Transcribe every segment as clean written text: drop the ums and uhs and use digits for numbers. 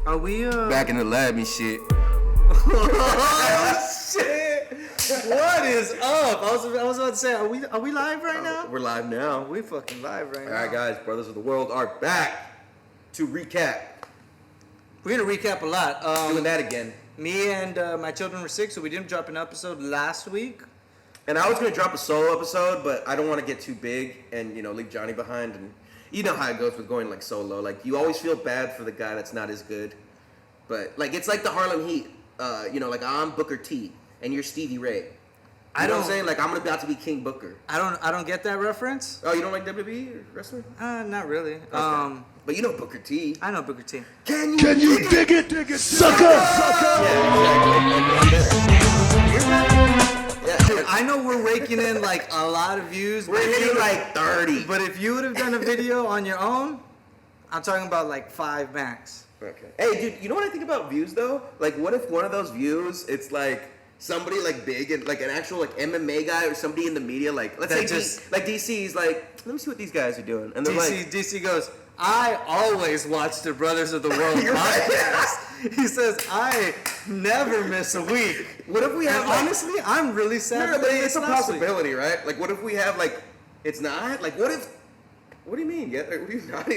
Are we back in the lab and shit? Oh shit! What is up? I was about to say, are we live right now? We're live now. We fucking live right now. All right, guys, brothers of the world are back to recap. We're gonna recap a lot. Doing that again. Me and my children were sick, so we didn't drop an episode last week. And I was gonna drop a solo episode, but I don't want to get too big and leave Johnny behind. And you know how it goes with going like solo. Like you always feel bad for the guy that's not as good. But like it's like the Harlem Heat. Like I'm Booker T and you're Stevie Ray. You know what I'm saying? Like I'm about to be King Booker. I don't get that reference. Oh, you don't like WWE wrestling? Not really. Okay. But you know Booker T. I know Booker T. Can you dig it, sucker? Yeah, dude, I know we're raking in like a lot of views. We're hitting like 30. But if you would have done a video on your own, I'm talking about like 5 max. Okay. Hey, dude, you know what I think about views though? Like, what if one of those views, it's like somebody like big and like an actual like MMA guy or somebody in the media, like let's say DC's like, let me see what these guys are doing, and they're DC goes, I always watch the Brothers of the World podcast. Right. He says, I never miss a week. What if we have honestly, I'm really sad. No, but it's a possibility, right? Like, what if we have like, it's not like, what do you mean? Yeah, are we not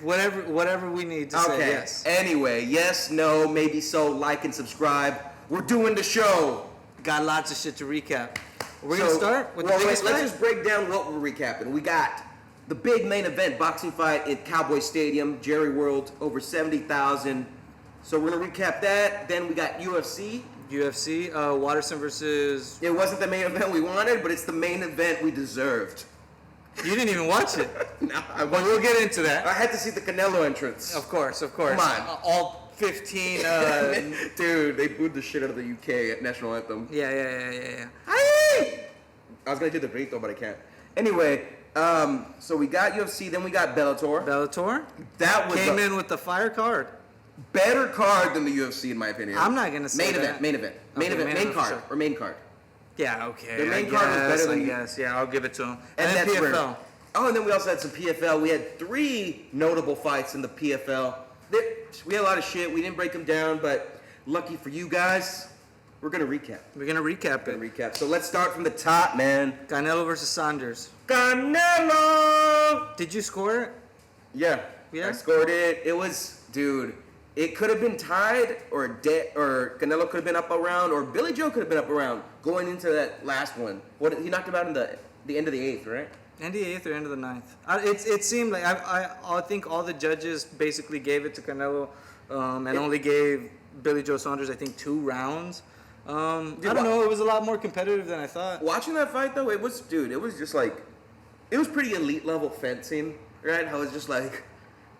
Whatever we need to say, yes. Anyway, yes, no, maybe so, like and subscribe. We're doing the show. Got lots of shit to recap. We're going to start with the biggest fight? Let's just break down what we're recapping. We got the big main event boxing fight at Cowboy Stadium, Jerry World, over 70,000. So we're going to recap that. Then we got UFC, Watterson versus... It wasn't the main event we wanted, but it's the main event we deserved. You didn't even watch it. No, but we'll get into that. I had to see the Canelo entrance. Of course. Come on. All 15... Dude, they booed the shit out of the UK at National Anthem. Yeah. I was going to do the grito, but I can't. Anyway, so we got UFC, then we got Bellator. That was came in with the fire card. Better card than the UFC, in my opinion. I'm not going to say Main event. Main card. Yeah, okay. The main card was better than Yeah, I'll give it to him. And then PFL. And then we also had some PFL. We had 3 notable fights in the PFL. We had a lot of shit. We didn't break them down, but lucky for you guys, we're going to recap. We're going to recap. So let's start from the top, man. Canelo versus Saunders. Canelo! Did you score it? Yeah. I scored it. It was, dude... It could have been tied, or Canelo could have been up a round, or Billy Joe could have been up a round going into that last one. He knocked him out in the end of the 8th, right? End of the 8th or end of the 9th. It seemed like I think all the judges basically gave it to Canelo, and only gave Billy Joe Saunders I think 2 rounds. I don't know. It was a lot more competitive than I thought. Watching that fight though, it was just like, it was pretty elite level fencing, right? How it's just like.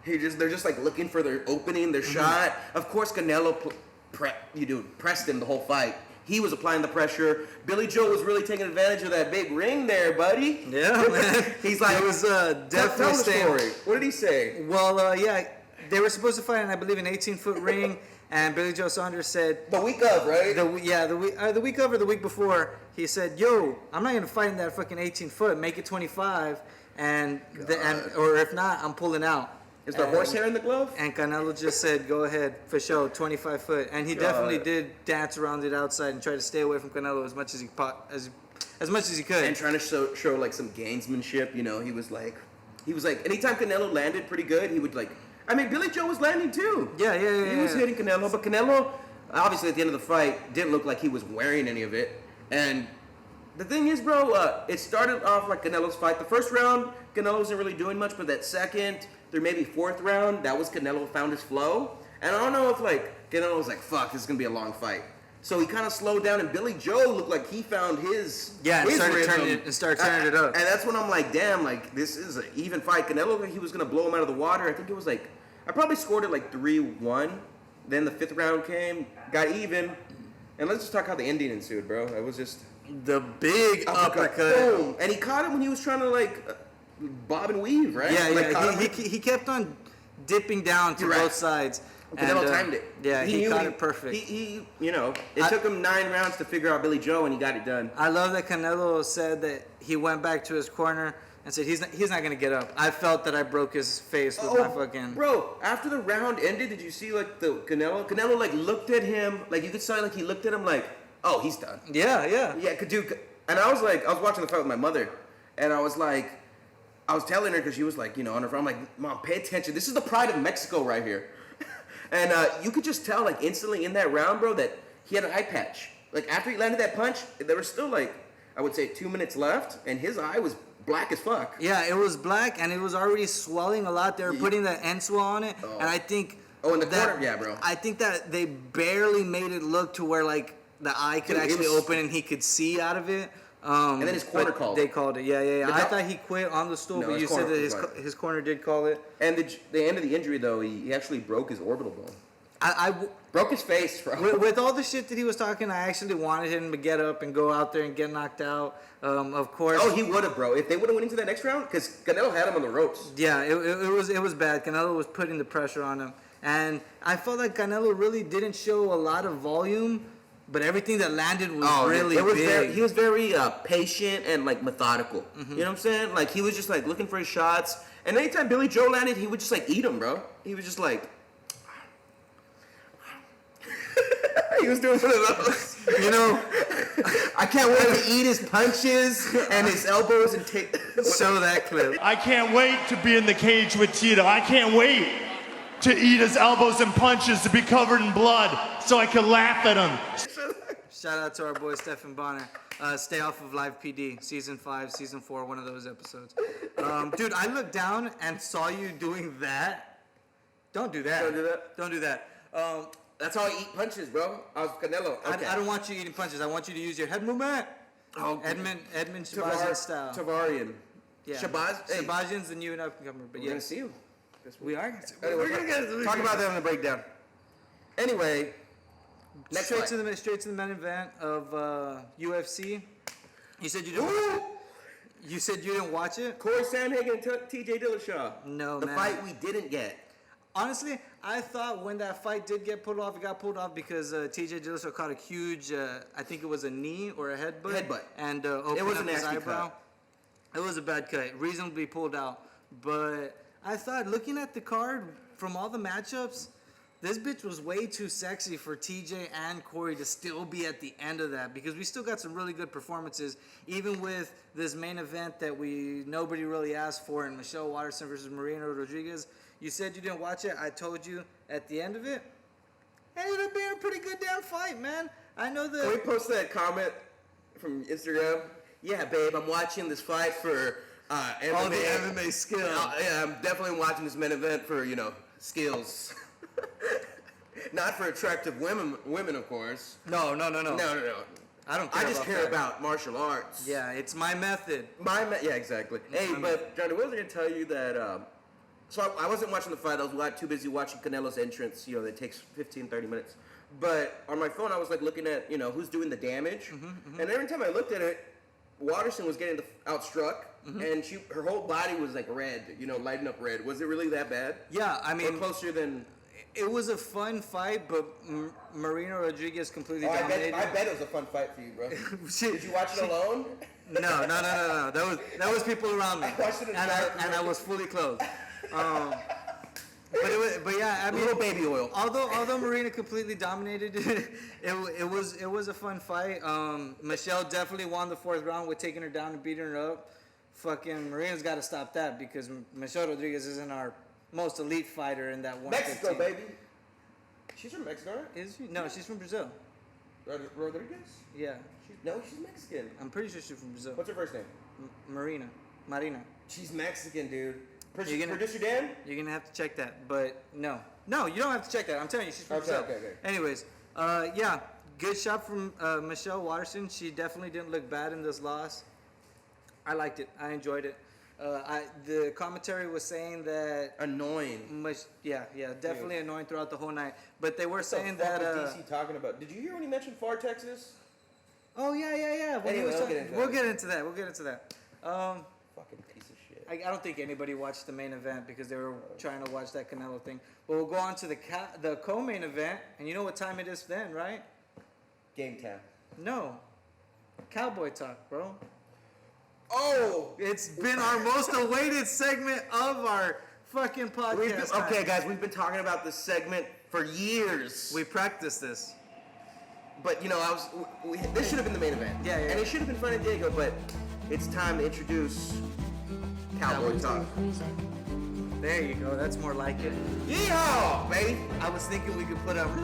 They're just like looking for their opening, their shot. Of course, Canelo pressed him the whole fight. He was applying the pressure. Billy Joe was really taking advantage of that big ring there, buddy. Yeah, man. He's like, it was definitely tell the story. What did he say? Well, they were supposed to fight in, I believe, an 18-foot ring, and Billy Joe Saunders said the week of, right? The week of or the week before, he said, "Yo, I'm not gonna fight in that fucking 18-foot. Make it 25, or if not, I'm pulling out." Is there horsehair in the glove? And Canelo just said, go ahead, for sure, 25 foot. And he definitely did dance around it outside and try to stay away from Canelo as much as he could. And trying to show like some gamesmanship, he was like, anytime Canelo landed pretty good, he would Billy Joe was landing too. Yeah. He was hitting Canelo, but Canelo, obviously at the end of the fight, didn't look like he was wearing any of it. And the thing is, bro, it started off like Canelo's fight. The first round, Canelo wasn't really doing much, but that second, through maybe 4th round, that was Canelo found his flow. And I don't know if Canelo was like, fuck, this is going to be a long fight. So he kind of slowed down, and Billy Joe looked like he found his started turning it up. And that's when I'm like, damn, this is an even fight. Canelo, he was going to blow him out of the water. I think it was I probably scored it 3-1. Then the 5th round came, got even. And let's just talk how the ending ensued, bro. It was just... The big uppercut. Boom. And he caught him when he was trying to, bob and weave, right? Yeah. He kept on dipping down to both sides. Canelo timed it. Yeah, he caught it perfect. It took him 9 rounds to figure out Billy Joe, and he got it done. I love that Canelo said that he went back to his corner and said he's not gonna get up. I felt that I broke his face with my fucking. Bro, after the round ended, did you see like the Canelo? Canelo like looked at him, like you could say like he looked at him like, oh, he's done. Yeah. Could do. And I was watching the fight with my mother, and I was telling her because she was like, on her phone. I'm like, Mom, pay attention. This is the pride of Mexico right here. And you could just tell like instantly in that round, bro, that he had an eye patch. Like after he landed that punch, there was still like, I would say 2 minutes left, and his eye was black as fuck. Yeah, it was black, and it was already swelling a lot. They were putting that Enswell on it, and I think. Oh, in the corner, yeah, bro. I think that they barely made it look to where like the eye could actually open and he could see out of it. And then his corner called it. They called it, yeah. I thought he quit on the stool, but you said that his corner did call it. And the end of the injury, though, he actually broke his orbital bone. I broke his face, bro. With all the shit that he was talking, I actually wanted him to get up and go out there and get knocked out. Of course. Oh, he would have, bro. If they would have went into that next round, because Canelo had him on the ropes. Yeah, it was bad. Canelo was putting the pressure on him, and I felt like Canelo really didn't show a lot of volume, but everything that landed was really big. He was very patient and like methodical. Mm-hmm. You know what I'm saying? Like he was just like looking for his shots, and anytime Billy Joe landed, he would just like eat him, bro. He was just like. He was doing one of those. I can't wait to eat his punches and his elbows and take. Show that clip. I can't wait to be in the cage with Tito. I can't wait to eat his elbows and punches, to be covered in blood, so I can laugh at him. Shout out to our boy Stephen Bonner. Stay off of Live PD, season 5, season 4, one of those episodes. Dude, I looked down and saw you doing that. Don't do that. Don't do that. That's how I eat punches, bro. I was Canelo. Okay. I don't want you eating punches. I want you to use your head movement. Oh, Edmund Shabazian style. Tavarian. Yeah. Hey. Shabazian's the new and up-and-comer. But we're gonna see you. We are. We're gonna talk about that on the breakdown. Anyway, straight to the main event of UFC. You said you didn't. You said you didn't watch it. Corey Sandhagen and T.J. Dillashaw. No, the man. fight we didn't get. Honestly, I thought when that fight did get pulled off, it got pulled off because T.J. Dillashaw caught a huge, I think it was a knee or a headbutt. And opened up his eyebrow. It was a bad cut, reasonably pulled out. But I thought, looking at the card from all the matchups, this bitch was way too sexy for TJ and Corey to still be at the end of that, because we still got some really good performances, even with this main event that nobody really asked for in Michelle Waterson versus Marina Rodriguez. You said you didn't watch it. I told you at the end of it ended up being a pretty good damn fight, man. I know that. Can we post that comment from Instagram? Yeah, babe, I'm watching this fight for MMA. All the MMA skills. Yeah, I'm definitely watching this main event for, skills. Not for attractive women, of course. No. No. I don't care. I just care about martial arts. Yeah, it's my method. Yeah, exactly. Hey, but Johnny, what was I going to tell you that... So I wasn't watching the fight. I was too busy watching Canelo's entrance, that takes 15, 30 minutes. But on my phone, I was looking at, who's doing the damage. And every time I looked at it, Waterson was getting outstruck, and her whole body was red, lighting up red. Was it really that bad? Yeah, I mean... Or closer than... It was a fun fight, but Marina Rodriguez completely dominated. I bet it was a fun fight for you, bro. Did you watch it alone? No. That was people around me. I watched it and I was fully clothed. But yeah, I mean, a little baby oil. Although Marina completely dominated it was a fun fight. Michelle definitely won the 4th round with taking her down and beating her up. Fucking Marina's got to stop that, because Michelle Rodriguez isn't our most elite fighter in that 115. Mexico, baby. She's from Mexico, right? Is she? No, she's from Brazil. Rodriguez? Yeah. She's Mexican. I'm pretty sure she's from Brazil. What's her first name? Marina. She's Mexican, dude. Producer Dan? You're going to have to check that, but no. No, you don't have to check that. I'm telling you, she's from Brazil. Okay. Anyways, yeah, good shot from Michelle Waterson. She definitely didn't look bad in this loss. I liked it. I enjoyed it. The commentary was saying that... Annoying. Definitely annoying throughout the whole night. But they were saying that... What was DC talking about? Did you hear when he mentioned Far Texas? Oh, yeah. We'll get into that. Fucking piece of shit. I don't think anybody watched the main event because they were trying to watch that Canelo thing. But we'll go on to the co-main event. And you know what time it is then, right? Game time. No. Cowboy talk, bro. Oh! It's been our most awaited segment of our fucking podcast. Okay, guys, we've been talking about this segment for years. We practiced this. But, this should have been the main event. Yeah. And it should have been San Diego, but it's time to introduce Cowboy Talk. There you go. That's more like it. Yeehaw, baby! I was thinking we could put up. We're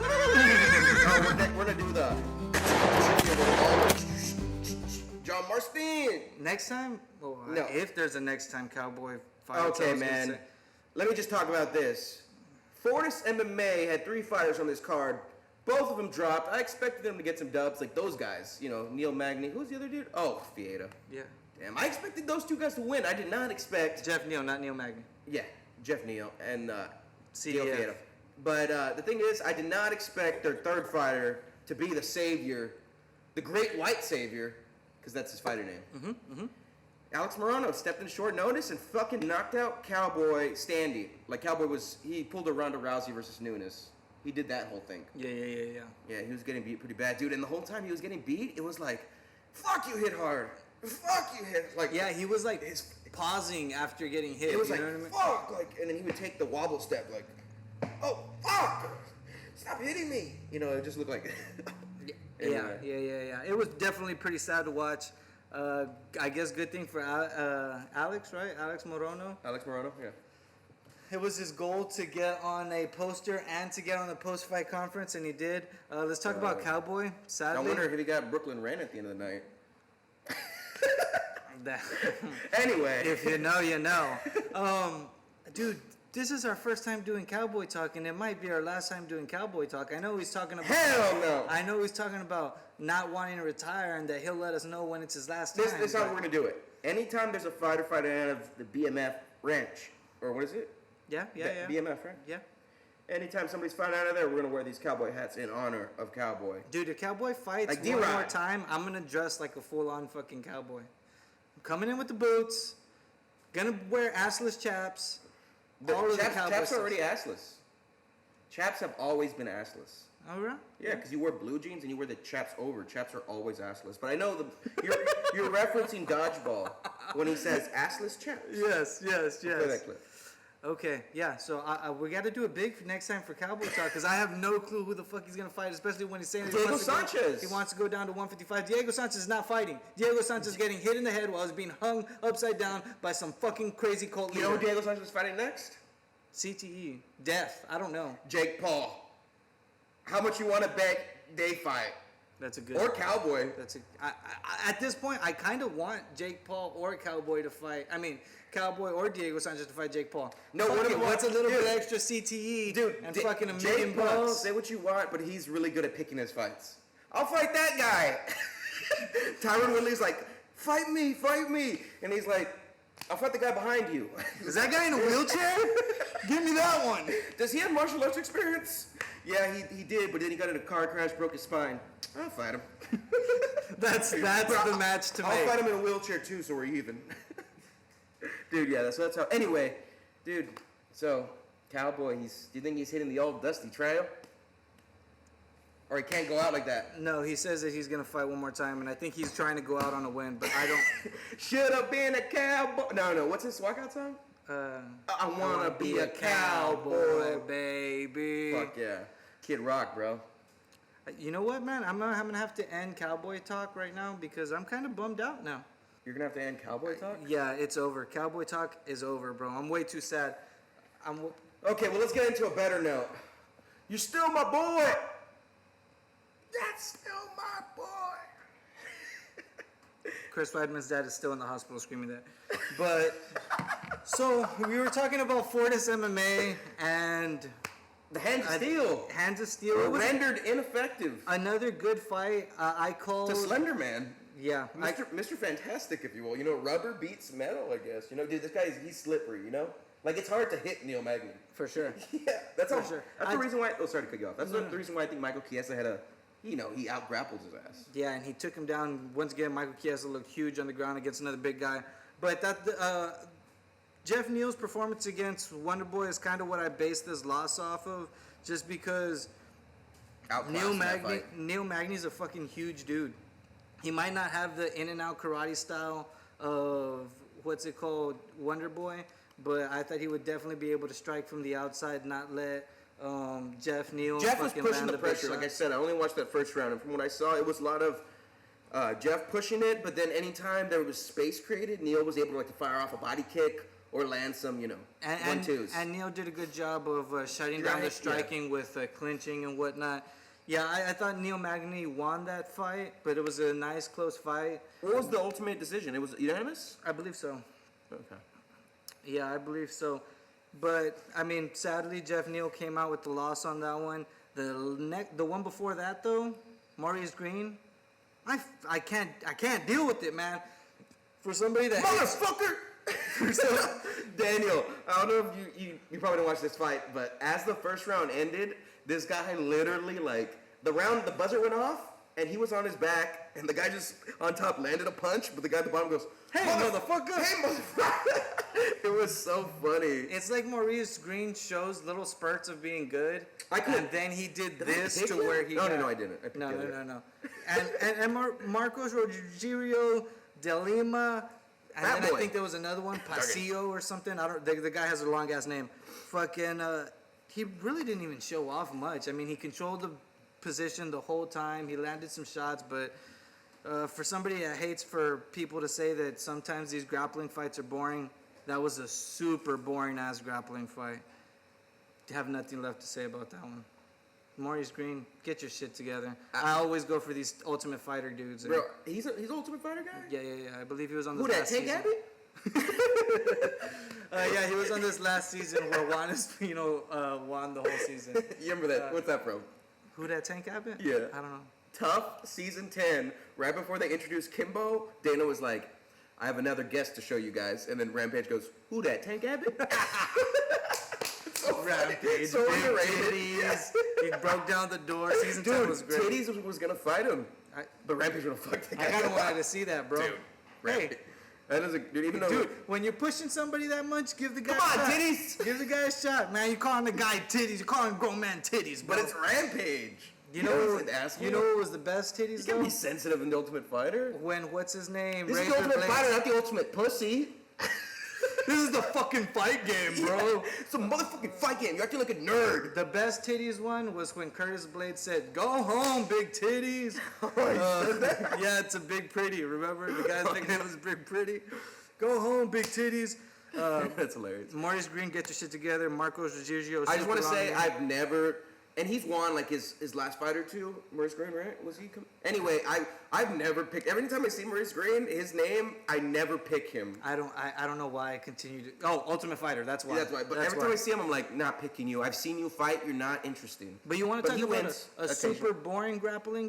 gonna do the John Marston. Next time? Well, No. If there's a next time Cowboy fight. Okay, man. Let me just talk about this. Fortis MMA had 3 fighters on this card. Both of them dropped. I expected them to get some dubs, like those guys. Neil Magny. Who's the other dude? Oh, Fieta. Yeah. Damn, I expected those 2 guys to win. I did not expect. Jeff Neal, not Neil Magny. Yeah, Jeff Neal and Neil CDF. Fieta. But the thing is, I did not expect their 3rd fighter to be the savior, the great white savior, because that's his fighter name. Alex Morono stepped in short notice and fucking knocked out Cowboy standing. Like he pulled a Ronda Rousey versus Nunes. He did that whole thing. Yeah. Yeah, he was getting beat pretty bad, dude. And the whole time he was getting beat, it was like, fuck, you hit hard. Fuck, you hit. Like, yeah, he was like pausing after getting hit. it was like, what I mean? fuck. Like, and then he would take the wobble step, like, oh, fuck. Stop hitting me. It just looked like. Yeah. It was definitely pretty sad to watch. I guess good thing for Alex, right? Alex Morono. Alex Morono, yeah. It was his goal to get on a poster and to get on the post-fight conference, and he did. Let's talk about Cowboy. Sadly, I wonder if he got Brooklyn Ren at the end of the night. Anyway. If you know, you know. Dude, this is our first time doing Cowboy Talk, and it might be our last time doing Cowboy Talk. I know he's talking about... Hell no! I know he's talking about not wanting to retire and that he'll let us know when it's his last time. This is how we're going to do it. Anytime there's a fighter fighting out of the BMF ranch, or what is it? Yeah. BMF, right? Yeah. Anytime somebody's fighting out of there, we're going to wear these cowboy hats in honor of Cowboy. Dude, if Cowboy fights Like one D-Rod. more time, I'm going to dress like a full-on fucking cowboy. I'm coming in with the boots, gonna wear assless chaps. All of the cowboy Chaps stuff. are already assless. Chaps have always been assless. Oh, right? Yeah, because you wear blue jeans and you wear the chaps over. Chaps are always assless. But I know you're referencing Dodgeball when he says assless chaps. Yes. Play that clip. Okay, yeah, so we got to do it big next time for Cowboy Talk because I have no clue who the fuck he's going to fight, especially when he's saying that Diego Sanchez. He wants to go down to 155. Diego Sanchez is not fighting. Diego Sanchez is getting hit in the head while he's being hung upside down by some fucking crazy cult leader. You know who Diego Sanchez is fighting next? CTE. Death. I don't know. Jake Paul. How much you want to bet they fight? That's a good... Or Cowboy. At this point, I kind of want Jake Paul or Cowboy to fight. I mean, Cowboy or Diego Sanchez to fight Jake Paul. No, what's a little bit extra CTE and fucking $1 million Jake Paul, bucks? say what you want, but he's really good at picking his fights. I'll fight that guy. Tyron Woodley's like, fight me. And he's like, I'll fight the guy behind you. Is that guy in a wheelchair? Give me that one. Does he have martial arts experience? Yeah, he did, but then he got in a car crash, broke his spine. I'll fight him. That's the match to make. I'll fight him in a wheelchair too, so we're even. Dude, yeah, that's how. Anyway, dude, so Cowboy, do you think he's hitting the old dusty trail? Or he can't go out like that? No, he says that he's gonna fight one more time, and I think he's trying to go out on a win, but I don't. Should have been a cowboy. No, what's his walkout song? I wanna be a cowboy, baby. Fuck yeah, Kid Rock, bro. You know what, man? I'm gonna have to end Cowboy Talk right now because I'm kind of bummed out now. You're gonna have to end Cowboy Talk? Yeah, it's over. Cowboy Talk is over, bro. I'm way too sad. Okay, well, let's get into a better note. You're still my boy. That's still my boy. Chris Weidman's dad is still in the hospital screaming that. But, so, we were talking about Fortis MMA and... The Hands of Steel. Hands of Steel. It was rendered ineffective. Another good fight. I called... To Slender Man. Yeah. Mr. Fantastic, if you will. You know, rubber beats metal, I guess. You know, dude, this guy, he's slippery, you know? Like, it's hard to hit Neil Magny. For sure. Yeah, that's sure. That's the reason why... Oh, sorry to cut you off. That's the reason why I think Michael Chiesa had he out-grappled his ass. Yeah, and he took him down. Once again, Michael Chiesa looked huge on the ground against another big guy. But Jeff Neal's performance against Wonderboy is kind of what I based this loss off of, just because Neil Magny's a fucking huge dude. He might not have the in-and-out karate style of Wonder Boy, but I thought he would definitely be able to strike from the outside, not let Jeff Neal. Jeff was fucking pushing land the pressure. Like I said, I only watched that first round, and from what I saw, it was a lot of Jeff pushing it. But then anytime there was space created, Neal was able to fire off a body kick or land some, 1-2s. And Neal did a good job of shutting down the striking with clinching and whatnot. Yeah, I thought Neil Magny won that fight, but it was a nice close fight. What was the ultimate decision? It was unanimous? I believe so. Okay. Yeah, I believe so. But I mean, sadly, Jeff Neal came out with the loss on that one. The one before that though, Maurice Green, I can't deal with it, man. For somebody that motherfucker. Daniel, I don't know if you probably didn't watch this fight, but as the first round ended, this guy literally the buzzer went off and he was on his back and the guy just on top landed a punch, but the guy at the bottom goes, "Hey motherfucker! Hey motherfucker!" It was so funny. It's like Maurice Green shows little spurts of being good, and then he did this to him? where he. No, I didn't. No. And Marcos Rogerio de Lima. And then I think there was another one, Pasillo or something. The guy has a long ass name. Fucking, he really didn't even show off much. I mean, he controlled the position the whole time. He landed some shots, but for somebody that hates for people to say that sometimes these grappling fights are boring, that was a super boring ass grappling fight. I have nothing left to say about that one. Maurice Green, get your shit together. I always go for these Ultimate Fighter dudes. Bro, he's an Ultimate Fighter guy? Yeah. I believe he was on this last last season. Who, that Tank Abbott? Yeah, he was on this last season where Juan Espino won the whole season. You remember that? What's that from? Who that, Tank Abbott? Yeah. I don't know. Tough season 10, right before they introduced Kimbo, Dana was like, "I have another guest to show you guys." And then Rampage goes, "Who that, Tank Abbott?" Rampage, so big underrated. titties. He broke down the door. Season 10 was great. Titties was gonna fight him, but Rampage would have fucked the guy. I kind of wanted to see that, bro. Dude, Rampage. That is Dude, when you're pushing somebody that much, give the guy Come on, a shot. titties! Give the guy a shot, man. You're calling the guy titties. You're calling grown man titties, bro. But it's Rampage. You know what was the best titties, You can be sensitive in the Ultimate Fighter. When, what's his name? This is the Ultimate Fighter, not the Ultimate Pussy. This is the fucking fight game, bro. It's a motherfucking fight game. You're acting like a nerd. The best titties one was when Curtis Blade said, "Go home, big titties." Yeah, it's a Big Pretty. Remember the guy's nickname was Big Pretty. Go home, big titties. That's hilarious. Maurice Green, get your shit together. Marcos Rogerio. I just want to say I've never, and he's won like his last fight or two. Maurice Green, right? Was he? Anyway, I've never picked. Every time I see Maurice Green, his name, I never pick him. I don't know why I continue to. Oh, Ultimate Fighter. That's why. Yeah, that's why. But every time I see him, I'm like, not picking you. I've seen you fight. You're not interesting. But you want to talk about a super boring grappling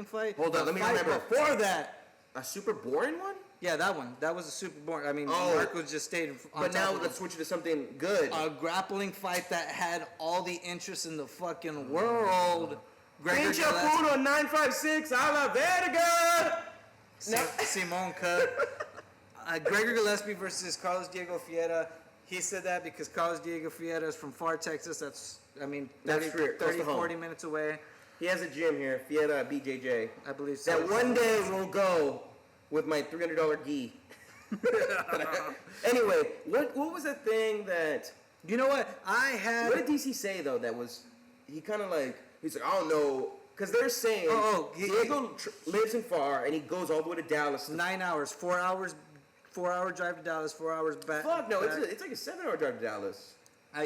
fight? Hold on, let me remember. Before that, a super boring one. Yeah, that one. That was a super boring. I mean, Marcos just stayed on But now let's switch it to something good. A grappling fight that had all the interest in the fucking world. Pinch your food on 956 a la verga. Simone cut. Gregor Gillespie versus Carlos Diego Fiera. He said that because Carlos Diego Fiera is from far Texas. That's 30, 40 minutes away. He has a gym here, Fiera BJJ. I believe so. That one day we'll go with my $300 gi. Anyway, what was that thing that... You know what? What did DC say, though, that was... He kind of like... He's like, I don't know... Because they're saying... Diego lives in far, and he goes all the way to Dallas. 9 hours. 4 hours... 4-hour drive to Dallas, 4 hours back. Fuck, no, it's like a 7-hour drive to Dallas.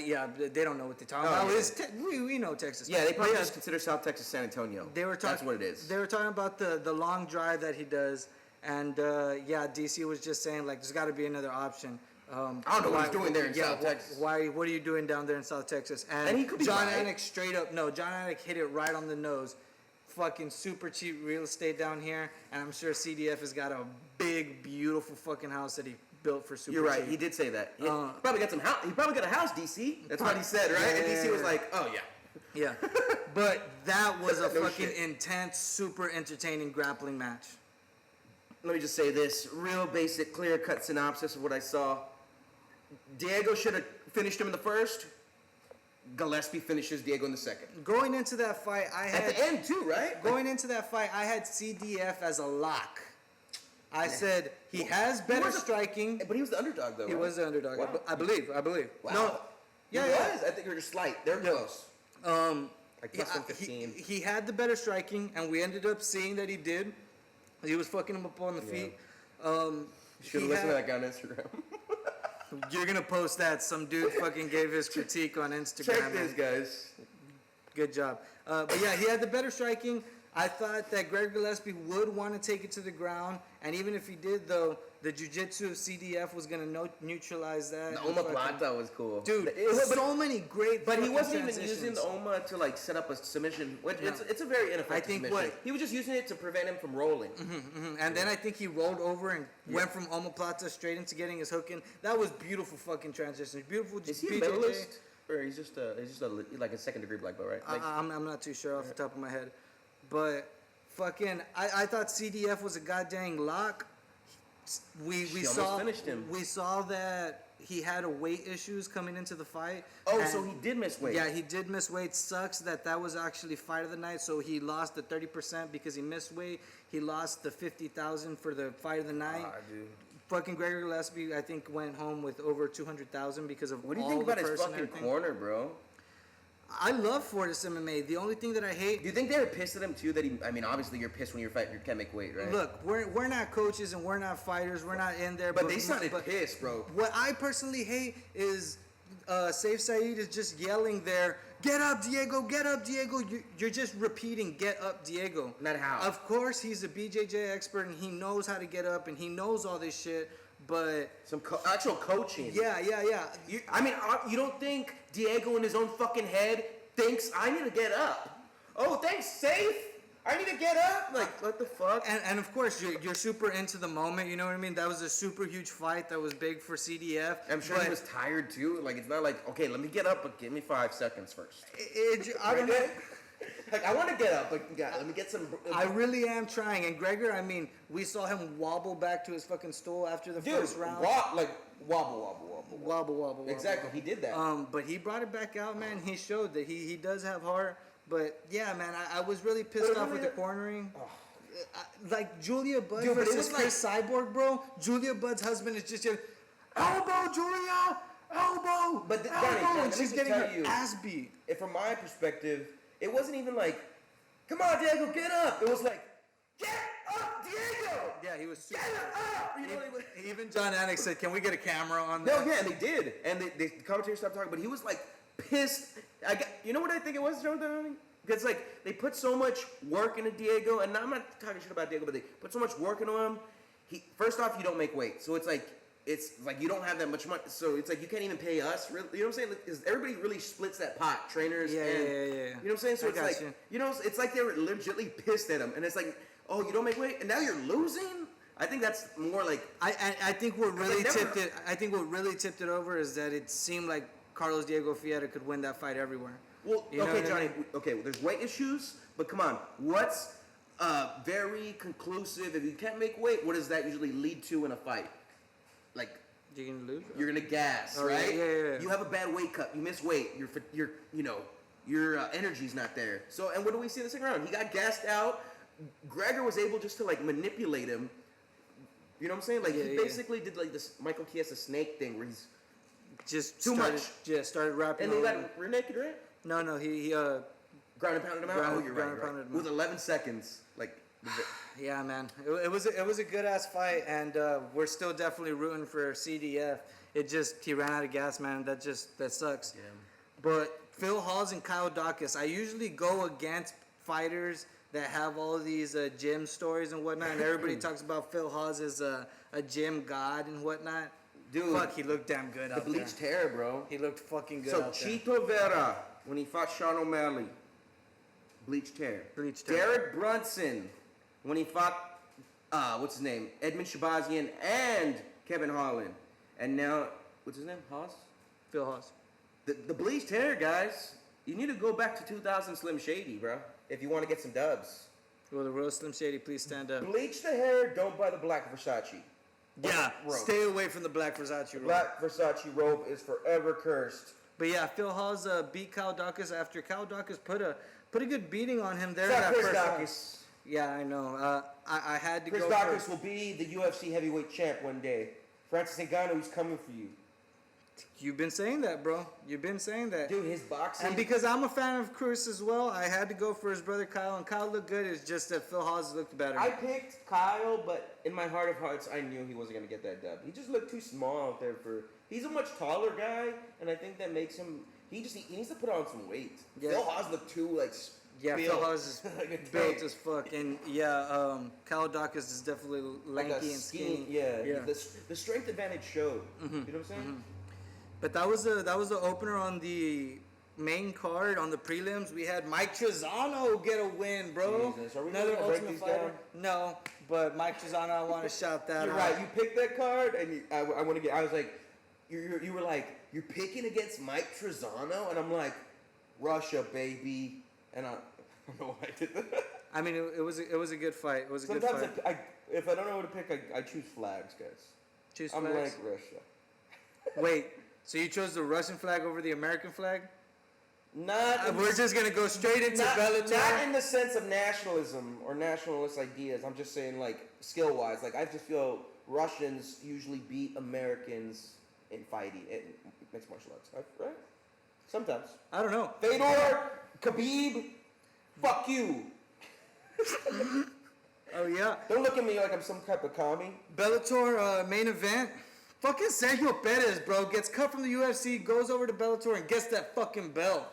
Yeah, they don't know what they're talking about. Yeah. We know Texas. Yeah, they probably just consider South Texas San Antonio. That's what it is. They were talking about the long drive that he does. And DC was just saying like there's got to be another option. I don't know what he's doing there in South Texas. What are you doing down there in South Texas? And he could be John Anik John Anik hit it right on the nose. Fucking super cheap real estate down here, and I'm sure CDF has got a big, beautiful fucking house that he built for super cheap. You're right. He did say that. He probably got he probably got a house, DC. That's what he said, right? Yeah. And DC was like, "Oh yeah." Yeah, but that was a fucking intense, super entertaining grappling match. Let me just say this real basic, clear-cut synopsis of what I saw. Diego should have finished him in the first. Gillespie finishes Diego in the second. Going into that fight, at the end too, right? Going into that fight, I had CDF as a lock. I said he has better striking. But he was the underdog, though. He was the underdog. Wow. I believe. Wow. No. Yeah, he was. I think you're just slight. They're close. Like plus 115. He had the better striking, and we ended up seeing that he did. He was fucking him up on the feet. You should have listened to that guy on Instagram. You're gonna post that. Some dude fucking gave his critique on Instagram. Check this, guys. Good job. But yeah, he had the better striking. I thought that Greg Gillespie would want to take it to the ground, and even if he did, though, the jiu-jitsu of CDF was going to neutralize that. The omoplata was cool. Dude, so many great But he wasn't even transitions. using the OMA to, like, set up a submission. It's a very ineffective submission. He was just using it to prevent him from rolling. And then I think he rolled over and went from omoplata straight into getting his hook in. That was beautiful fucking transition. Beautiful. Is he a medalist? Or he's just like a second-degree black belt, right? Like, I'm not too sure off the top of my head. But fucking, I thought CDF was a goddamn lock. We saw finished him. We saw that he had a weight issues coming into the fight. Oh, so he did miss weight. Yeah, he did miss weight. Sucks that was actually fight of the night. So he lost the 30% because he missed weight. He lost the $50,000 for the fight of the night. Dude. Fucking Gregor Gillespie, I think, went home with over $200,000 because of What do you all think the about his purse and fucking everything. corner, bro? I love Fortis MMA. The only thing that I hate. Do you think they were pissed at him too? That he, I mean, obviously you're pissed when you're fighting. You can't make weight, right? Look, we're not coaches and we're not fighters. We're not in there. But they sounded pissed, bro. What I personally hate is Saif Saeed is just yelling there, "Get up, Diego! Get up, Diego!" You're just repeating, "Get up, Diego." Not how. Of course, he's a BJJ expert and he knows how to get up and he knows all this shit. But some actual coaching. Yeah. You don't think Diego in his own fucking head thinks I need to get up? Oh, thanks, Safe. I need to get up. Like, what the fuck? And of course, you're super into the moment. You know what I mean? That was a super huge fight. That was big for CDF. I'm sure he was tired too. Like, it's not like, okay, let me get up, but give me 5 seconds first. I don't know. Like, I want to get up, but let me get some. I really am trying. And Gregor, I mean, we saw him wobble back to his fucking stool after the first round. Wobble. Exactly, he did that. But he brought it back out, man. He showed that he does have heart. But yeah, man, I was really pissed off with the cornering. Like Julia Budd versus Chris Cyborg, bro. Julia Budd's husband is just yelling, "Elbow, Julia! Elbow!" But elbow! And she's getting her ass beat. From my perspective, it wasn't even like, "Come on, Diego, get up." It was like, "Get up, Diego!" Yeah, he was super. Get up! You know, even John Anik said, "Can we get a camera on that?" that?" No, yeah, and they did. And the commentator stopped talking, but he was like pissed. You know what I think it was, Jonathan? Because like they put so much work into Diego, and I'm not talking shit about Diego, but they put so much work into him. First off, you don't make weight, so it's like you don't have that much money, so it's like you can't even pay us. Really, you know what I'm saying? Like, everybody really splits that pot, trainers. Yeah. You know what I'm saying? So it's like it's like they were legitimately pissed at him, and it's like, oh, you don't make weight, and now you're losing. I think that's more like I think what really tipped it. I think what really tipped it over is that it seemed like Carlos Diego Fiera could win that fight everywhere. Well, okay, Johnny. Okay, well, there's weight issues, but come on, what's very conclusive? If you can't make weight, what does that usually lead to in a fight? Like, you're gonna lose. You're gonna gas, right? Yeah. You have a bad weight cut. You miss weight. Your energy's not there. So, and what do we see in the second round? He got gassed out. Gregor was able just to like manipulate him. You know what I'm saying? Like he basically did like this Michael Chiesa snake thing where he's just much. Yeah, started rapping. And they got rear naked, right? No, he ground and pounded him out. You're right. With 11 seconds, like. Yeah, man, it was a good ass fight, and we're still definitely rooting for CDF. He ran out of gas, man. That sucks. Yeah. But Phil Hawes and Kyle Dawkins, I usually go against fighters that have all these gym stories and whatnot, and everybody talks about Phil Hawes as a gym god and whatnot. Dude, fuck, he looked damn good out there. The bleached hair, bro. He looked fucking good out there. So Chito Vera, when he fought Sean O'Malley, bleached hair. Derek Brunson, when he fought, what's his name? Edmund Shabazian and Kevin Holland. And now, what's his name? Haas? Phil Hawes. The bleached hair, guys. You need to go back to 2000 Slim Shady, bro, if you want to get some dubs. Will the real Slim Shady please stand up? Bleach the hair, don't buy the black Versace. Yeah, stay away from the black Versace robe. Black Versace robe is forever cursed. But yeah, Phil Hawes beat Kyle Dawkins after Kyle Dawkins put a good beating on him there. That Chris Dawkins. Yeah, I know. I had to Chris go. Daukaus will be the UFC heavyweight champ one day. Francis Ngannou is coming for you. You've been saying that, bro. You've been saying that. Dude, his boxing. And because I'm a fan of Chris as well, I had to go for his brother Kyle, and Kyle looked good. It's just that Phil Hawes looked better. I picked Kyle, but in my heart of hearts, I knew he wasn't going to get that dub. He just looked too small out there for... He's a much taller guy, and I think that makes him... He needs to put on some weight. Yeah. Phil Hawes looked too, like... Yeah, built. Phil Hawes is Like built as fuck. And Kyle Daukaus is definitely lanky like and skinny. Yeah. The strength advantage showed. You know what I'm saying? But that was the opener on the main card. On the prelims, we had Mike Trizano get a win, bro. Jesus. Are we Another gonna break Ultimate these Fighter. down? No, but Mike Trizano, I want to shout that You're out. right. You picked that card, and I want to get... I was like... You were like, you're picking against Mike Trizano? And I'm like, Russia, baby. And I don't know why I did that. I mean, it was a good fight. It was a Sometimes good fight. if I don't know what to pick, I choose flags, guys. Choose I'm flags. like Russia. Wait, so you chose the Russian flag over the American flag? Not. We're just gonna go straight into Bellator. Not in the sense of nationalism or nationalist ideas. I'm just saying, like, skill-wise. Like, I just feel Russians usually beat Americans in fighting, in mixed martial arts, right? Sometimes. I don't know. Fedor, Khabib, fuck you. Oh yeah. Don't look at me like I'm some type of commie. Bellator main event. Fucking Sergio Perez, bro, gets cut from the UFC, goes over to Bellator and gets that fucking belt.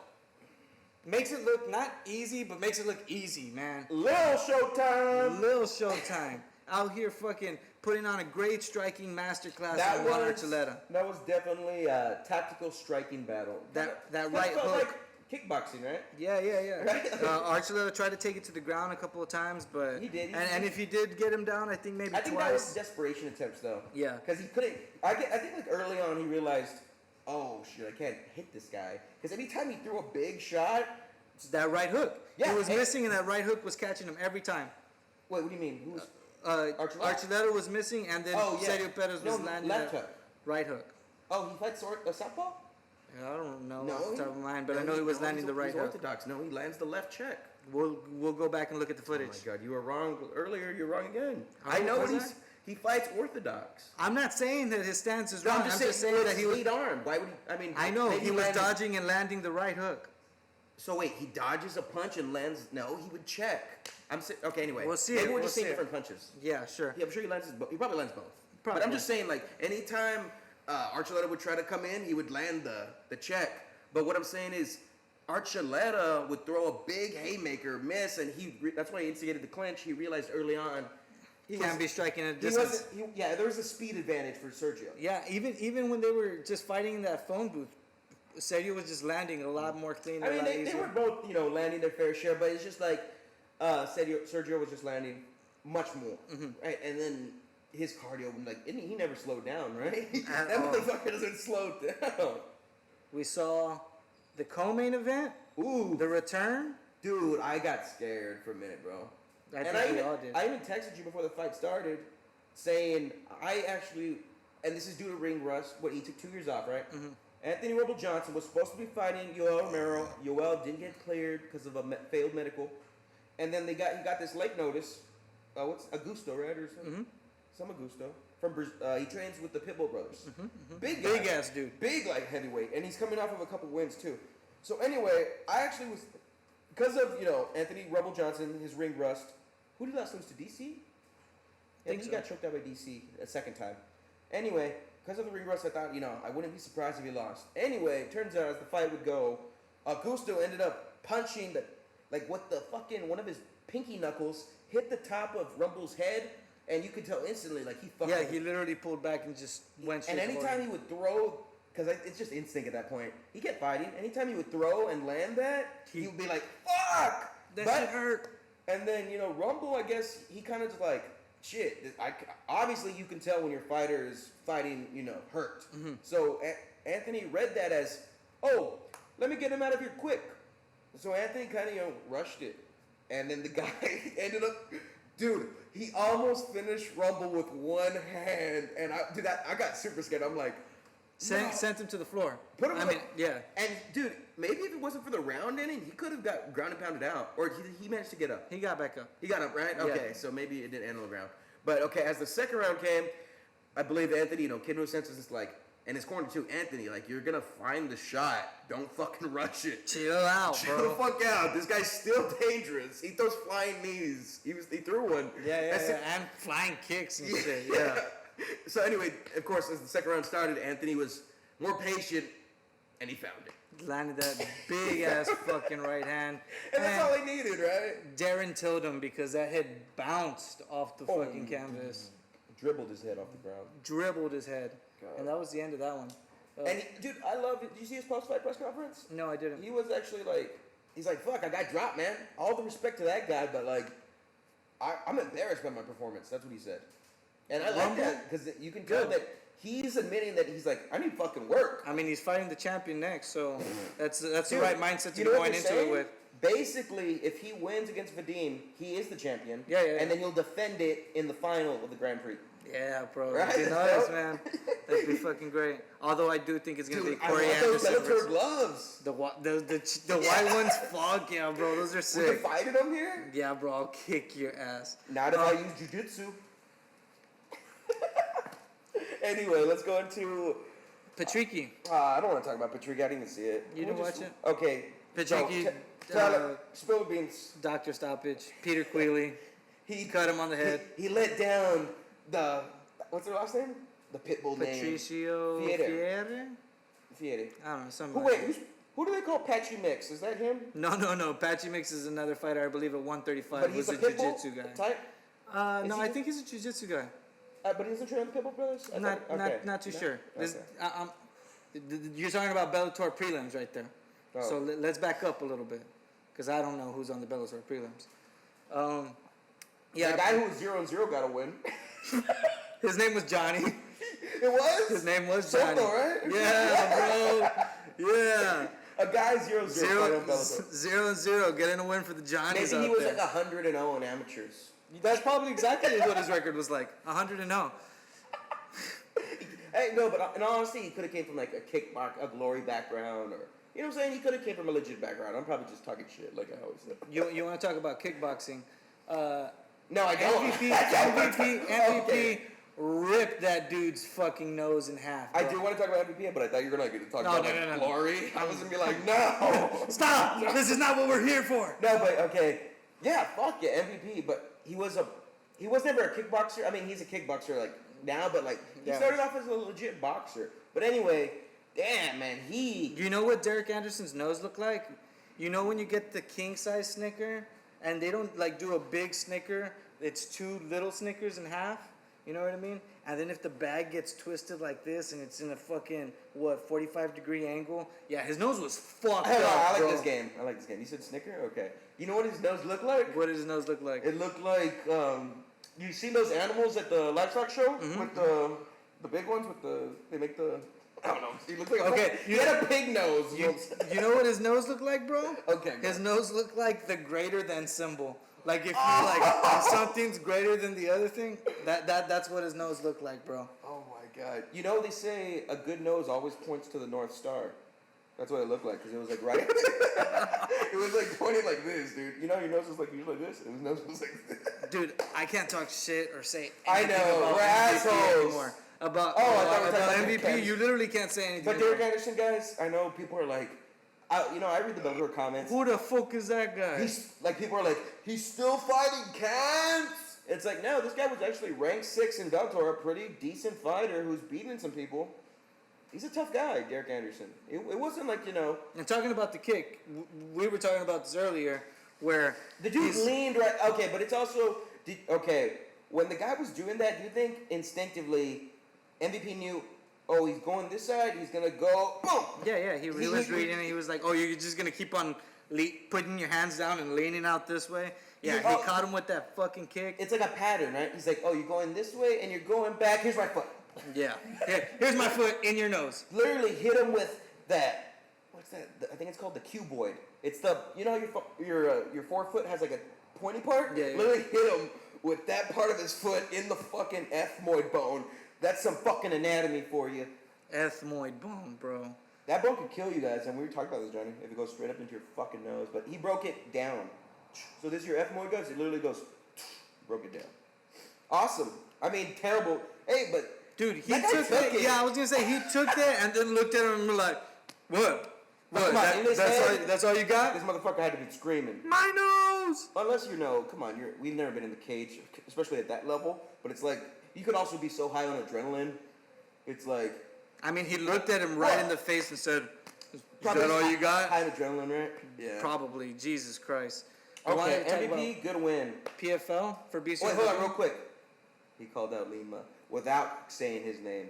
Makes it look not easy, but makes it look easy, man. Lil Showtime. Lil Showtime. Out here fucking putting on a great striking masterclass on Juan Archuleta. That was definitely a tactical striking battle. That right felt hook. like kickboxing, right? Yeah. Right? Archuleta tried to take it to the ground a couple of times, but He did. And if he did get him down, I think maybe I think twice. that was desperation attempts, though. Yeah. Because he couldn't. I think like early on he realized, oh shit, I can't hit this guy. Because anytime he threw a big shot, It's that right hook. Yeah, He was and- missing, and that right hook was catching him every time. wait, what do you mean? Who was? Archuleta was missing, and then Sergio Perez was landing left that hook. right hook. Oh, he fights southpaw? Yeah, I don't know No, off the top of my mind, but no, I know he was no, landing he's- the right he's hook. orthodox. No, he lands the left check. We'll go back and look at the Oh my footage. god, you were wrong earlier. You're wrong again. Oh, I know was what I? he fights orthodox. I'm not saying that his stance is No, wrong. I'm just saying that he was. lead arm. Why would he? I mean, I know maybe he was landed- dodging and landing the right hook. So wait, he dodges a punch and lands. No, he would check. Okay. Anyway, We'll see Maybe it, we're we'll just seeing see it. different punches. Yeah, sure. Yeah, I'm sure he lands. He probably lands both. Probably. But I'm just saying, like, anytime Archuleta would try to come in, he would land the check. But what I'm saying is, Archuleta would throw a big haymaker, miss, and that's why he instigated the clinch. He realized early on He can't be striking at a he distance. wasn't. There was a speed advantage for Sergio. Yeah, even when they were just fighting in that phone booth, Sergio was just landing a lot more clean. I a mean, lot they easier. were both, landing their fair share, but it's just like Sergio was just landing much more, right? And then his cardio, like, he never slowed down, right? At That all. motherfucker doesn't slow down. We saw the co-main event, Ooh, the return. dude, I got scared for a minute, bro. I think we all did. I even texted you before the fight started, saying I actually, and this is due to ring rust. He took 2 years off, right? Mm-hmm. Anthony Rebel Johnson was supposed to be fighting Yoel Romero. Yoel didn't get cleared because of a failed medical, and then he got this late notice. What's Augusto, right, or something? Mm-hmm. Some Augusto from he trains with the Pitbull Brothers. Big Big guy. ass dude. Big, like, heavyweight, and he's coming off of a couple wins too. So anyway, I actually was, because of Anthony Rebel Johnson, his ring rust. Who did he last lose to? DC? Yeah, Think he so. got choked out by DC a second time. Anyway, because of the ring rust, I thought I wouldn't be surprised if he lost. Anyway, it turns out as the fight would go, Augusto ended up punching one of his pinky knuckles hit the top of Rumble's head, and you could tell instantly, like, he fucking. Yeah, he literally pulled back and just went straight. And anytime he would throw, because it's just instinct at that point, he kept fighting. Anytime he would throw and land that, he would be like, fuck! That shit hurt. And then, Rumble, I guess, he kind of just like, shit. Obviously, you can tell when your fighter is fighting, hurt. Mm-hmm. So Anthony read that as, oh, let me get him out of here quick. So Anthony kind of, rushed it. And then the guy ended up, dude, he almost finished Rumble with one hand. And I got super scared. I'm like, Sent him to the floor. Put him. Yeah. And dude, maybe if it wasn't for the round ending, he could have got ground and pounded out, or he managed to get up. He got back up. He got up, right? Okay, so maybe it didn't end on the ground. But okay, as the second round came, I believe Anthony, Kid No Sense was just like, and his corner too, Anthony, like, you're gonna find the shot. Don't fucking rush it. Chill out, bro. Chill the fuck out. This guy's still dangerous. He throws flying knees. He threw one. Yeah, and flying kicks and shit. Yeah. So anyway, of course, as the second round started, Anthony was more patient, and he found it. Landed that big ass fucking right hand. And that's all he needed, right? Darren tilled him because that head bounced off the fucking canvas. Dribbled his head off the ground. Dribbled his head. God. And that was the end of that one. And dude, I love it. Did you see his post-fight press conference? No, I didn't. He was actually like, he's like, fuck, I got dropped, man. All the respect to that guy, but like, I'm embarrassed by my performance. That's what he said. And I like that because you can tell that he's admitting that he's like, I need fucking work. I mean, he's fighting the champion next, so that's Dude, the right mindset to be what going they're into saying? it with. Basically, if he wins against Vadim, he is the champion. Yeah. And then he'll defend it in the final of the Grand Prix. Yeah, bro. Right? That'd be nice, man. That'd be fucking great. Although I do think it's gonna be Corey I want those Anderson. Bellator gloves. The white ones, fuck yeah, bro. Those are We sick. can fight them here? Yeah, bro. I'll kick your ass. Not if I use jujitsu. Anyway, let's go into Patricky. I don't want to talk about Patrick. I didn't even see it. You didn't watch it? Okay. Patricky, spill the beans. Doctor Stoppage, Peter Queeley. He cut him on the head. He let down what's their last name? The pitbull name. Patricio Fiere. I don't know, something like that. Who do they call Patchy Mix? Is that him? No. Patchy Mix is another fighter, I believe, at 135. But he's who's a jiu-jitsu pitbull guy. type? No, I think he's a jiu-jitsu guy. But he doesn't train the Pitbull Brothers? Not too sure. Okay. You're talking about Bellator prelims right there. Oh. So let's back up a little bit, because I don't know who's on the Bellator prelims. The guy who was 0-0 got a win. His name was Johnny. It was? His name was Johnny. Soto, right? Yeah, bro. Yeah. A guy 0-0 0-0, getting a win for the Johnnies. Maybe he was there. like 100-0 in amateurs. That's probably exactly what his record was like. 100-0. Hey, no, but in all honesty, he could have came from like a glory background, or you know what I'm saying. He could have came from a legit background. I'm probably just talking shit, like I always say. You want to talk about kickboxing? No, I don't. MVP ripped that dude's fucking nose in half. Bro. I do want to talk about MVP, but I thought you were going to talk about no. glory. I was going to be like, no. Stop! This is not what we're here for. No, but okay. Yeah, fuck yeah, MVP. But he was never a kickboxer. I mean, he's a kickboxer like now, but like he started off as a legit boxer. But anyway, damn man, You know what Derek Anderson's nose looked like? You know when you get the king size Snicker and they don't like do a big Snicker, it's two little Snickers in half. You know what I mean? And then if the bag gets twisted like this and it's in a fucking 45-degree angle, yeah, his nose was fucked up. I like this game. You said Snicker? Okay. You know what his nose looked like? What did his nose look like? It looked like you seen those animals at the livestock show with the big ones they make the. I don't know. He looked like he had a pig nose. You know what his nose looked like, bro? Okay. His nose looked like the greater than symbol. Like if you if something's greater than the other thing, that's what his nose looked like, bro. Oh my god. You know they say a good nose always points to the North Star. That's what it looked like because it was like right. It was like pointing like this, dude. You know your nose was like usually like this. And his nose was like this. Dude, I can't talk shit or say anything about we're assholes anymore. About MVP, about you literally can't say anything. But Derek Anderson, guys, I know people are like, I read the Bellator comments. Who the fuck is that guy? He's like, people are like, he's still fighting cans. It's like, no, this guy was actually ranked 6 in Bellator, a pretty decent fighter who's beating some people. He's a tough guy, Derek Anderson. It wasn't like, And talking about the kick, we were talking about this earlier, where the dude leaned right. Okay, but it's also when the guy was doing that, do you think instinctively MVP knew? Oh, he's going this side. He's gonna go. Boom. Yeah. He was reading it. He was like, "Oh, you're just gonna keep on putting your hands down and leaning out this way." Yeah, he caught him with that fucking kick. It's like a pattern, right? He's like, "Oh, you're going this way and you're going back. Here's my foot." Yeah. Here's my foot in your nose. Literally hit him with that. What's that? I think it's called the cuboid. It's the your forefoot has like a pointy part. Yeah. Literally hit him with that part of his foot in the fucking ethmoid bone. That's some fucking anatomy for you. Ethmoid bone, bro. That bone could kill you guys, and we were talking about this, Johnny, if it goes straight up into your fucking nose. But he broke it down. So this is your ethmoid guys, it literally goes, broke it down. Awesome. I mean, terrible. Hey, but dude, he took it. Yeah, I was gonna say he took that and then looked at him and was like, "What? What? That's all you got?" This motherfucker had to be screaming. My nose. Unless come on, we've never been in the cage, especially at that level. But it's like you could also be so high on adrenaline. It's like, I mean, he looked at him right in the face and said, "Is that all you got?" High adrenaline, right? Yeah. Probably. Jesus Christ. Okay, MVP, good win. PFL for BC. Wait, hold on, real quick. He called out Lima without saying his name.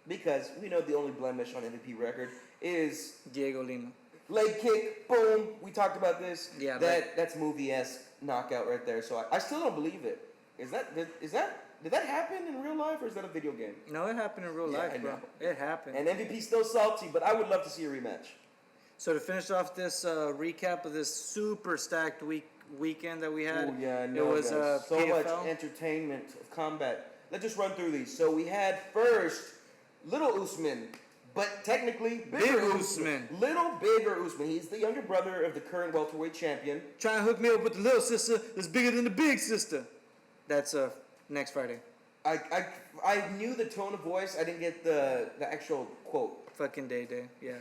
Because we know the only blemish on MVP record is Diego Lima. Leg kick, boom. We talked about this. Yeah, that's movie-esque knockout right there. So I still don't believe it. Did that happen in real life or is that a video game? No, it happened in real life, bro. It happened. And MVP's still salty, but I would love to see a rematch. So to finish off this recap of this super stacked weekend that we had, it was so PFL. much entertainment of combat. Let's just run through these. So we had first Little Usman, but technically bigger Usman. Little bigger Usman. He's the younger brother of the current welterweight champion. Trying to hook me up with the little sister that's bigger than the big sister. That's next Friday. I knew the tone of voice. I didn't get the actual quote. Fucking day. Yeah.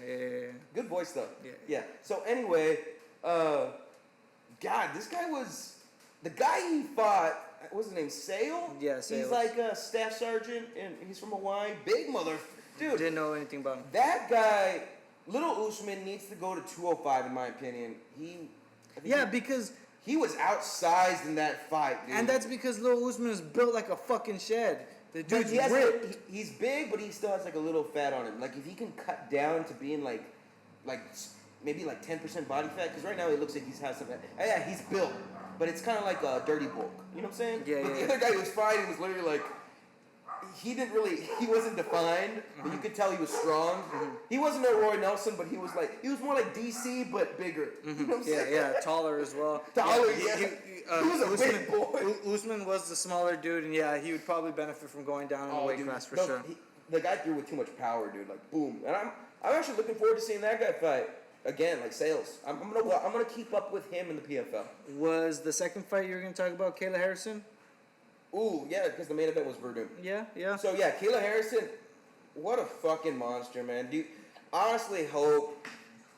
Good voice though. Yeah. So anyway, God, this guy was the guy he fought. What's his name? Sale? Yeah, Sale. He's like a staff sergeant, and he's from Hawaii. Big mother, dude. Didn't know anything about him. That guy, Little Usman, needs to go to 205 in my opinion. Because he was outsized in that fight, dude. And that's because Lil Usman is built like a fucking shed. The dude's ripped. He's big, but he still has like a little fat on him. Like if he can cut down to being like maybe like 10% body fat, because right now it looks like he has some. Yeah, he's built, but it's kind of like a dirty bulk. You know what I'm saying? Yeah. The other guy who was fighting was literally like. He wasn't defined, but you could tell he was strong. Mm-hmm. He wasn't a Roy Nelson, but he was more like DC, but bigger. Mm-hmm. You know what I'm saying? Yeah, taller as well. Taller, He was a big boy. Usman was the smaller dude, and yeah, he would probably benefit from going down in the weight class for sure. The guy threw with too much power, dude. Like boom, and I'm actually looking forward to seeing that guy fight again, like Sales. I'm gonna keep up with him in the PFL. Was the second fight you were gonna talk about Kayla Harrison? Ooh, yeah, because the main event was Verdun. Yeah. So, yeah, Kayla Harrison, what a fucking monster, man. Dude, honestly hope,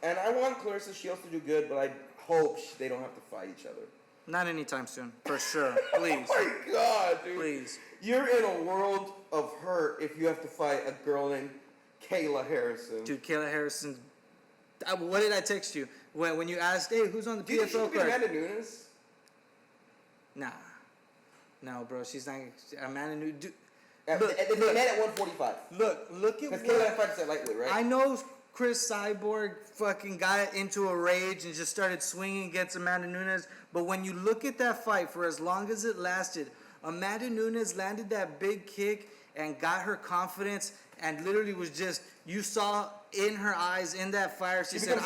and I want Clarissa Shields to do good, but I hope they don't have to fight each other. Not anytime soon, for sure. Please. Oh, my God, dude. Please. You're in a world of hurt if you have to fight a girl named Kayla Harrison. Dude, Kayla Harrison, what did I text you? When you asked, hey, who's on the PFL card? Amanda Nunes? Nah. No, bro, she's not Amanda Nunes. Dude, they met at 145. Look at because Kayla fights at lightweight, right? I know Chris Cyborg fucking got into a rage and just started swinging against Amanda Nunes, but when you look at that fight, for as long as it lasted, Amanda Nunes landed that big kick and got her confidence and literally was just, you saw in her eyes, in that fire, she said,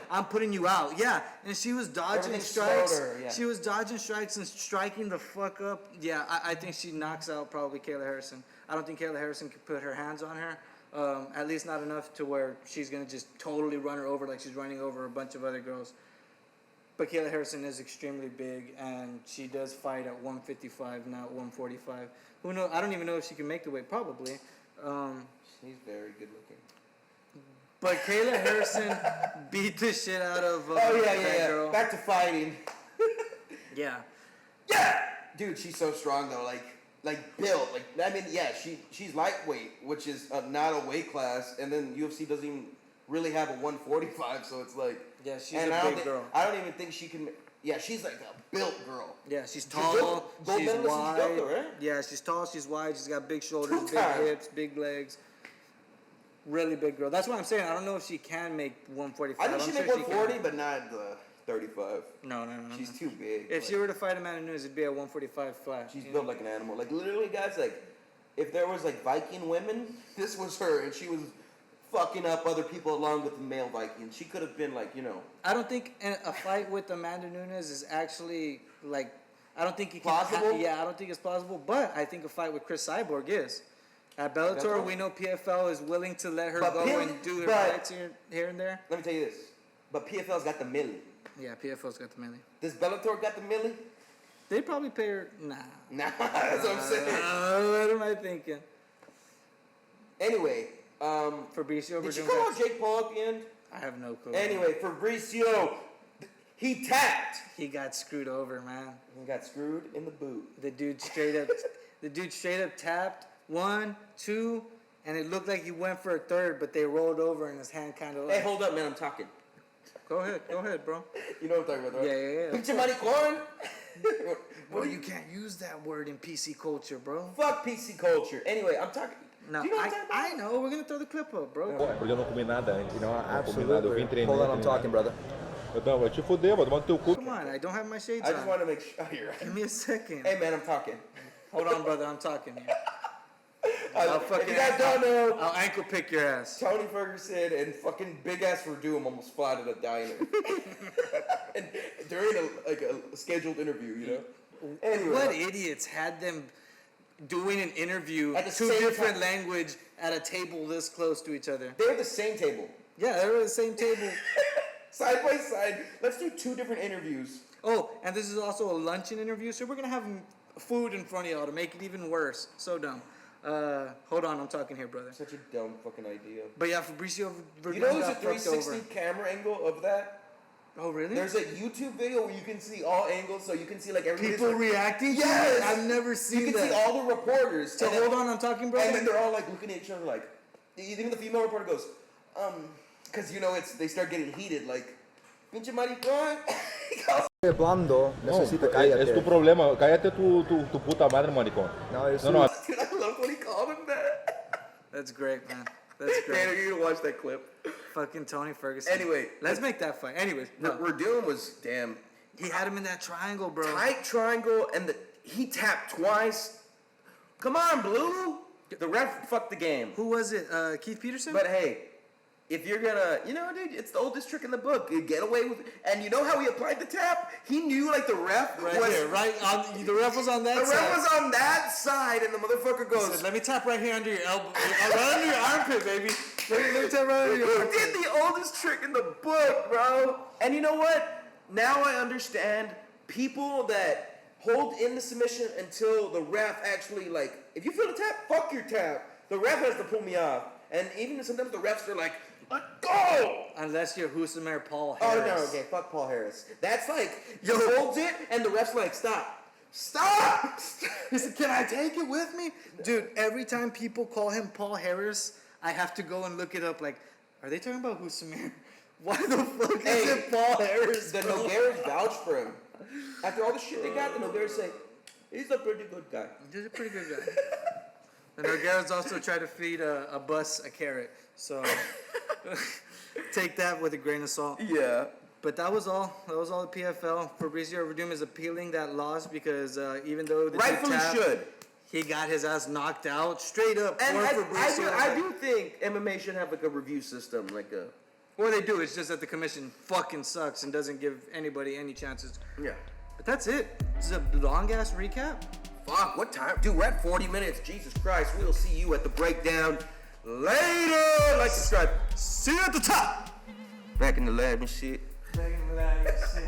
I'm putting you out. Yeah, and she was dodging strikes. She was dodging strikes and striking the fuck up. Yeah, I think she knocks out probably Kayla Harrison. I don't think Kayla Harrison could put her hands on her, at least not enough to where she's going to just totally run her over like she's running over a bunch of other girls. But Kayla Harrison is extremely big, and she does fight at 155, not 145. Who knows? I don't even know if she can make the weight. Probably. She's very good looking. But Kayla Harrison beat the shit out of that girl. Back to fighting. Yeah. Dude, she's so strong though. Like built. She's lightweight, which is not a weight class, and then UFC doesn't even really have a 145, so it's like. Yeah, she's a big girl. I don't even think she can. Yeah, she's like a built girl. Yeah, she's tall. She's wide. Judo, right? Yeah, she's tall. She's wide. She's got big shoulders, big hips, big legs. Really big girl. That's what I'm saying. I don't know if she can make 145. I think she make 140, but not the 35. No. She's too big. If she were to fight Amanda Nunes, it'd be at 145 flat. She's built like an animal. Like literally, guys. Like if there was like Viking women, this was her, and she was fucking up other people along with the male Vikings. She could have been like, I don't think a fight with Amanda Nunes is actually like. I don't think it can plausible. I don't think it's plausible. But I think a fight with Chris Cyborg is. At Bellator, we know PFL is willing to let her go and do her fights here and there. Let me tell you this. But PFL's got the milli. Yeah, PFL's got the milli. Does Bellator got the milli? They probably pay her. Nah, that's what I'm saying. What am I thinking? Anyway, Fabricio. Did you call out Jake Paul at the end? I have no clue. Anyway, Fabricio, he tapped. He got screwed over, man. He got screwed in the boot. The dude straight up tapped 1, 2, and it looked like he went for a third, but they rolled over and his hand kind of. Hey, hold up, man. I'm talking. Go ahead, bro. You know what I'm talking about, right? Yeah. Pinche maricón. Bro, you can't use that word in PC culture, bro. Fuck PC culture. Anyway, I'm talking. No, do you know what I'm talking about? I know. We're gonna throw the clip up, bro. Porque eu não comi nada antes. You know, Não comi nada, eu vim absolutely. treinar. Hold on, I'm talking, brother. Não, vai te fuder, vou tomar no teu cu. Come on, I don't have my shades I on. just want to make sure. Oh, you're right. Give me a second. Hey, man, I'm talking. Hold on, brother. I'm talking here. If you guys don't know, I'll ankle pick your ass. Tony Ferguson and fucking big ass Verdum almost fought at a diner. And during a scheduled interview, you know? Anyway. What idiots had them doing an interview, At the two same different time. language at a table this close to each other? They're at the same table. Yeah, they were at the same table. Side by side. Let's do 2 different interviews. Oh, and this is also a luncheon interview, so we're gonna have food in front of y'all to make it even worse. So dumb. Hold on, I'm talking here, brother. Such a dumb fucking idea. But yeah, Fabricio Verdum You know there's a got fucked 360 over. camera angle of that? Oh, really? There's a YouTube video where you can see all angles, so you can see like everybody's People like, reacting? Yes! I've never seen You can that. see all the reporters. So and then- hold on, I'm talking, brother. And then they're all like looking at each other like, even the female reporter goes, because you know they start getting heated like, pinche maricón. Hablando, necesita Es cállate. tu problema. Cállate tu puta madre, maricón. No, it's No, no. Dude, I love when he called him that. That's great, man. That's Man, great. you're gonna watch that clip. Fucking Tony Ferguson. Anyway, let's make that fight. Anyways, no. What we're doing was, damn, He had him in that triangle, bro. tight triangle, and he tapped twice. Come on, Blue. The ref fucked the game. Who was it? Keith Peterson? But hey, if you're gonna, dude, it's the oldest trick in the book. You get away with, and you know how he applied the tap? He knew like the ref right was here, right on the ref was on that The side. ref was on that side, and the motherfucker He goes. said, let me tap right here under your elbow, right under your armpit, baby. Let me tap right under your He armpit. did the oldest trick in the book, bro. And you know what? Now I understand people that hold in the submission until the ref actually, like, if you feel the tap, fuck your tap. The ref has to pull me off. And even sometimes the refs are like, let go! Unless you're Husamer Paul Oh, Harris. no, okay, fuck Paul Harris. That's like, he holds it, and the ref's like, stop. Stop! He said, can I take it with me? Dude, every time people call him Paul Harris, I have to go and look it up. Like, are they talking about Husamer? Why the fuck is it Paul Harris? The bro? Nogueiras vouch for him. After all the shit they got, the Nogueiras say, he's a pretty good guy. He's a pretty good guy. And Nogueiras also tried to feed a bus a carrot. So take that with a grain of salt. Yeah. But that was all. That was all the PFL. Fabricio Verdum is appealing that loss because even though the Rightfully should. he got his ass knocked out straight up. And for Fabricio. I do think MMA should have like a review system, like a. Or they do. It's just that the commission fucking sucks and doesn't give anybody any chances. Yeah. But that's it. This is a long ass recap. Fuck, what time? Dude, we're at 40 minutes. Jesus Christ. We'll see you at the breakdown later. Like, subscribe. See you at the top. Back in the lab and shit. Back in the lab and shit.